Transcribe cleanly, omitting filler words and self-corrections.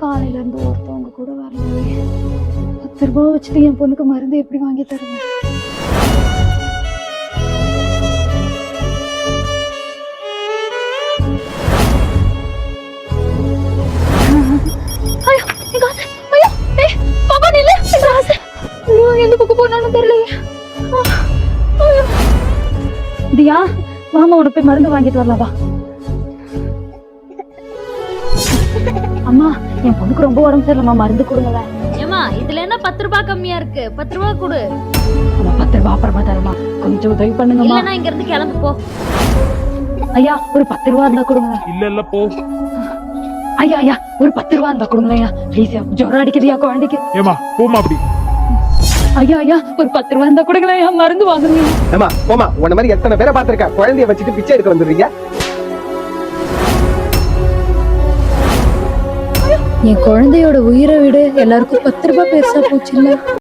காலையில இருந்து ஒருத்தவங்க கூட வரலையே. 10 ரூபாய் வச்சுட்டு என் பொண்ணுக்கு மருந்து எப்படி வாங்கி தருங்க? எந்த பக்கம் போனாலும் தெரியலையே. தியா, மாமா உனக்கு போய் மருந்து வாங்கிட்டு வரலாம் வா. அம்மா, என் பொண்ணுக்கு ரொம்ப உடம்பு சரியில்லைம்மா, மருந்து கொடுங்க. ஏமா இதுல என்ன 10 ரூபாய் கம்மியா இருக்கு? 10 ரூபாய் கொடு. அம்மா 10 ரூபாய் அப்புறமா தரமா, கொஞ்சம் உதவி பண்ணுங்கம்மா. இல்லனா இங்க இருந்து கிளம்பு போ. ஐயா ஒரு 10 ரூபாய் இருந்தா கொடுங்க. இல்ல போ. ஐயா ஐயா ஒரு 10 ரூபாய் இருந்தா கொடுங்க ஐயா, ப்ளீஸ். ஜுரம் அடிக்குதுயா குழந்தைக்கு. ஏமா போமா அப்படி. ஐயா ஐயா ஒரு 10 ரூபாய் இருந்தா கொடுங்களேன், ஐயா மருந்து வாங்குறீங்க. ஏமா போமா, உன்ன மாதிரி எத்தனை பேரை பாத்திருக்கா, குழந்தைய வச்சுட்டு பிச்சை எடுக்க வந்துடுறீங்க. என் குழந்தையோட உயிரை விட எல்லாருக்கும் 10 ரூபாய் பெருசா போச்சு இல்ல.